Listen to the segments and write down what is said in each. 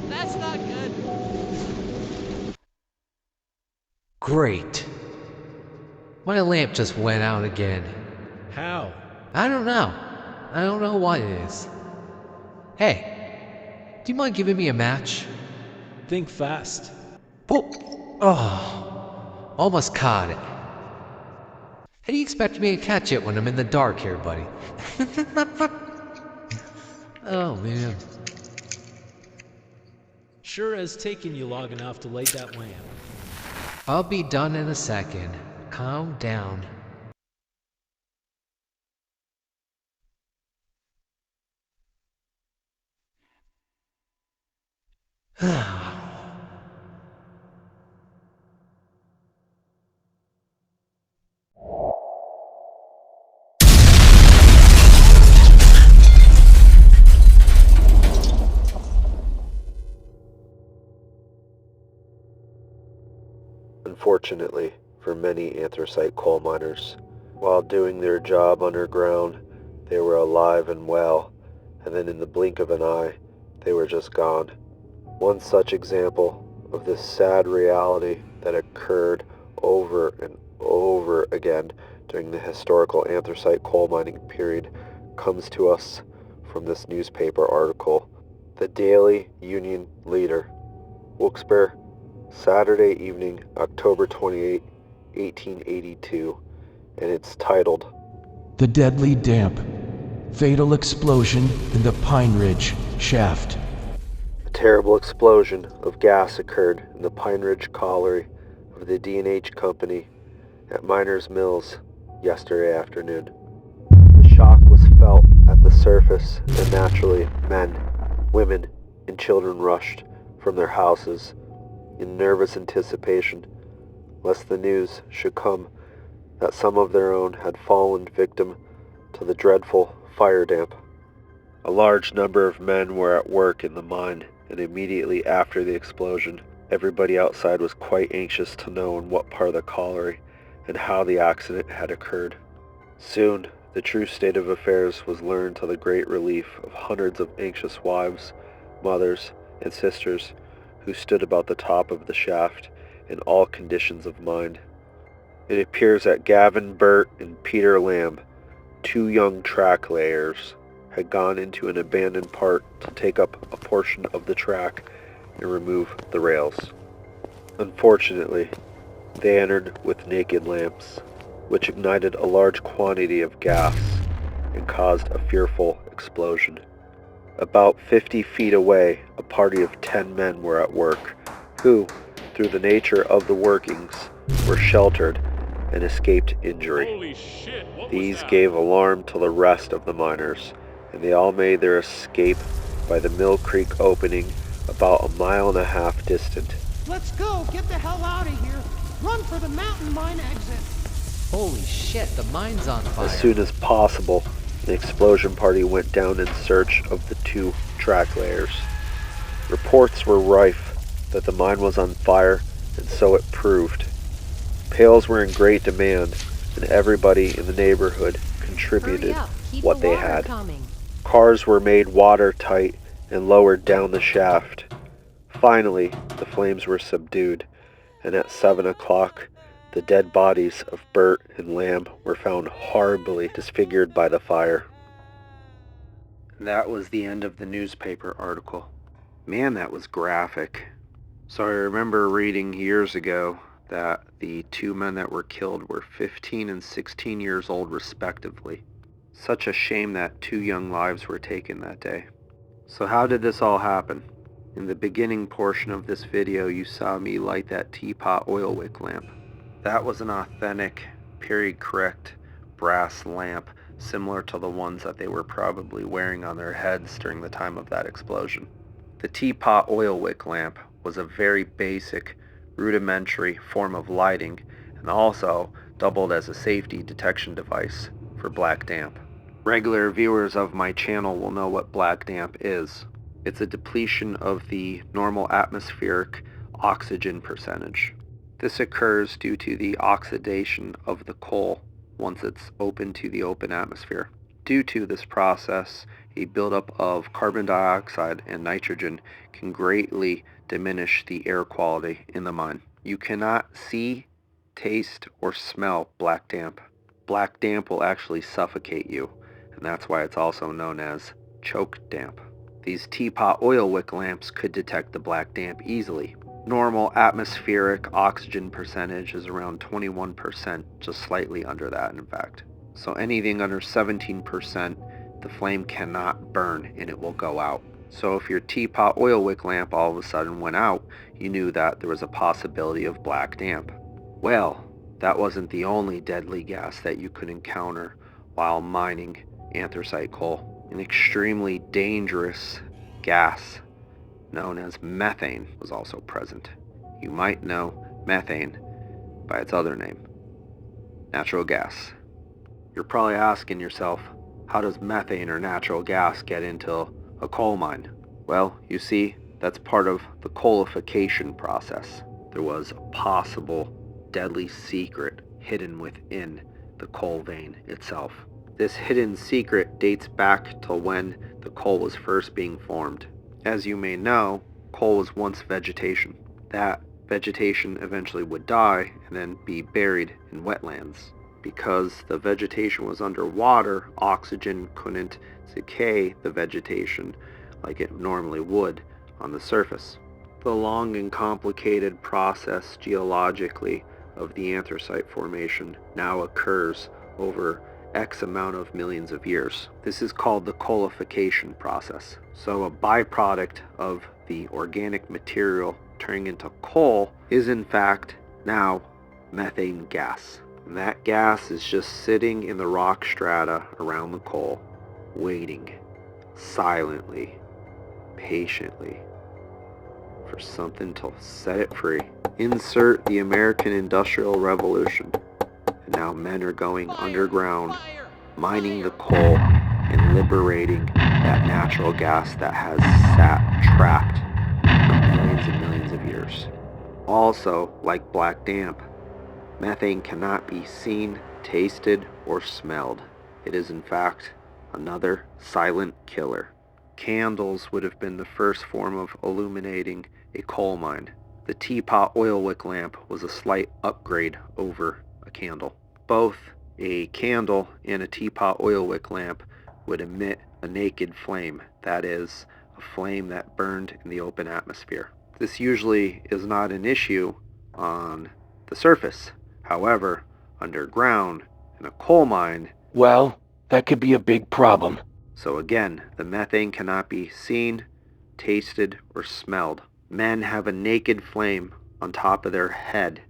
That's not good. Great. My lamp just went out again. How? I don't know. I don't know what it is. Hey, do you mind giving me a match? Think fast. Oh, almost caught it. How do you expect me to catch it when I'm in the dark here, buddy? Oh, man. Sure has taken you long enough to light that lamp. I'll be done in a second. Calm down. Unfortunately for many anthracite coal miners, while doing their job underground, they were alive and well, and then in the blink of an eye, they were just gone. One such example of this sad reality that occurred over and over again during the historical anthracite coal mining period comes to us from this newspaper article. The Daily Union Leader, Wilkes-Barre, Saturday evening, October 28, 1882, and it's titled, The Deadly Damp. Fatal Explosion in the Pine Ridge Shaft. A terrible explosion of gas occurred in the Pine Ridge Colliery of the D&H Company at Miners Mills yesterday afternoon. The shock was felt at the surface, and naturally men, women, and children rushed from their houses in nervous anticipation lest the news should come that some of their own had fallen victim to the dreadful fire damp. A large number of men were at work in the mine, and immediately after the explosion, everybody outside was quite anxious to know in what part of the colliery and how the accident had occurred. Soon, the true state of affairs was learned to the great relief of hundreds of anxious wives, mothers, and sisters who stood about the top of the shaft in all conditions of mind. It appears that Gavin Burt and Peter Lamb, two young track layers, had gone into an abandoned part to take up a portion of the track and remove the rails. Unfortunately, they entered with naked lamps, which ignited a large quantity of gas and caused a fearful explosion. About 50 feet away, a party of 10 men were at work, who, through the nature of the workings, were sheltered and escaped injury. Holy shit, what was These that? gave alarm to the rest of the miners, and they all made their escape by the Mill Creek opening about 1.5 miles distant. Let's go. Get the hell out of here. Run for the mountain mine exit. Holy shit, the mine's on fire. As soon as possible, the explosion party went down in search of the two track layers. Reports were rife that the mine was on fire, and so it proved. Pails were in great demand, and everybody in the neighborhood contributed what they had. Cars were made watertight and lowered down the shaft. Finally, the flames were subdued, and at 7 o'clock, the dead bodies of Burt and Lamb were found horribly disfigured by the fire. That was the end of the newspaper article. Man, that was graphic. So I remember reading years ago that the two men that were killed were 15 and 16 years old respectively. Such a shame that 2 young lives were taken that day. So how did this all happen? In the beginning portion of this video, you saw me light that teapot oil wick lamp. That was an authentic, period-correct brass lamp, similar to the ones that they were probably wearing on their heads during the time of that explosion. The teapot oil wick lamp was a very basic, rudimentary form of lighting, and also doubled as a safety detection device for black damp. Regular viewers of my channel will know what black damp is. It's a depletion of the normal atmospheric oxygen percentage. This occurs due to the oxidation of the coal once it's open to the open atmosphere. Due to this process, a buildup of carbon dioxide and nitrogen can greatly diminish the air quality in the mine. You cannot see, taste, or smell black damp. Black damp will actually suffocate you, and that's why it's also known as choke damp. These teapot oil wick lamps could detect the black damp easily. Normal atmospheric oxygen percentage is around 21%, just slightly under that in fact. So anything under 17%, the flame cannot burn and it will go out. So if your teapot oil wick lamp all of a sudden went out, you knew that there was a possibility of black damp. Well, that wasn't the only deadly gas that you could encounter while mining anthracite coal. An extremely dangerous gas known as methane was also present. You might know methane by its other name, natural gas. You're probably asking yourself, how does methane or natural gas get into a coal mine? Well, you see, that's part of the coalification process. There was a possible deadly secret hidden within the coal vein itself. This hidden secret dates back to when the coal was first being formed. As you may know, coal was once vegetation. That vegetation eventually would die and then be buried in wetlands. Because the vegetation was underwater, oxygen couldn't decay the vegetation like it normally would on the surface. The long and complicated process geologically of the anthracite formation now occurs over X amount of millions of years. This is called the coalification process. So a byproduct of the organic material turning into coal is in fact now methane gas. And that gas is just sitting in the rock strata around the coal, waiting silently, patiently for something to set it free. Insert the American Industrial Revolution. And now men are going underground, mining the coal and liberating that natural gas that has sat trapped for millions and millions of years. Also, like black damp, methane cannot be seen, tasted, or smelled. It is in fact another silent killer. Candles would have been the first form of illuminating a coal mine. The teapot oil wick lamp was a slight upgrade over a candle. Both a candle and a teapot oil wick lamp would emit a naked flame, that is, a flame that burned in the open atmosphere. This usually is not an issue on the surface. However, underground in a coal mine, Well, that could be a big problem. so again, the methane cannot be seen, tasted, or smelled. Men have a naked flame on top of their head,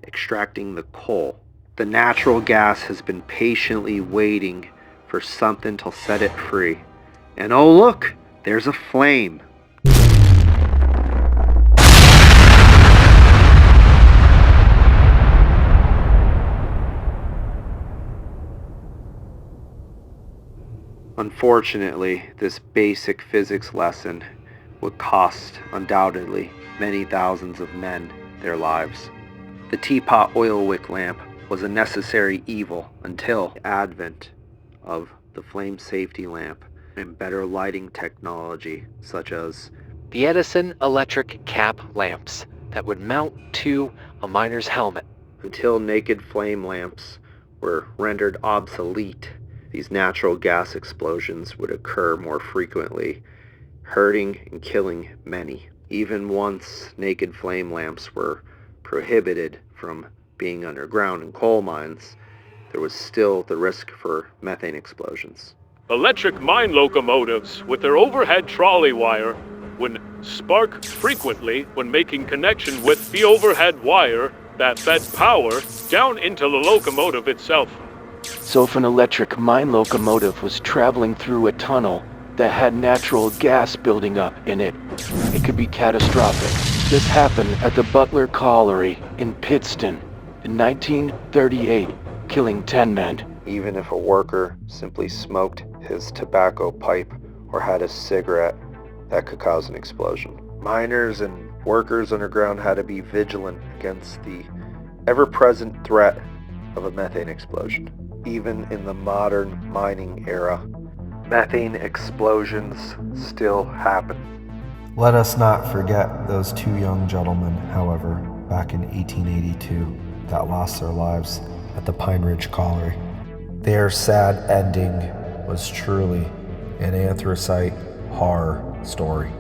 extracting the coal. The natural gas has been patiently waiting for something to set it free. And oh look, there's a flame. Unfortunately, this basic physics lesson would cost, undoubtedly, many thousands of men their lives. The teapot oil wick lamp was a necessary evil until the advent of the flame safety lamp and better lighting technology such as The Edison electric cap lamps that would mount to a miner's helmet. until naked flame lamps were rendered obsolete. These natural gas explosions would occur more frequently, hurting and killing many. Even once naked flame lamps were prohibited from being underground in coal mines, there was still the risk for methane explosions. Electric mine locomotives with their overhead trolley wire would spark frequently when making connection with the overhead wire that fed power down into the locomotive itself. So if an electric mine locomotive was traveling through a tunnel that had natural gas building up in it, it could be catastrophic. This happened at the Butler Colliery in Pittston in 1938, killing 10 men. Even if a worker simply smoked his tobacco pipe or had a cigarette, that could cause an explosion. Miners and Workers underground had to be vigilant against the ever-present threat of a methane explosion. Even in the modern mining era, methane explosions still happen. Let us not forget those two young gentlemen, however, back in 1882, that lost their lives at the Pine Ridge Colliery. Their sad ending was truly an anthracite horror story.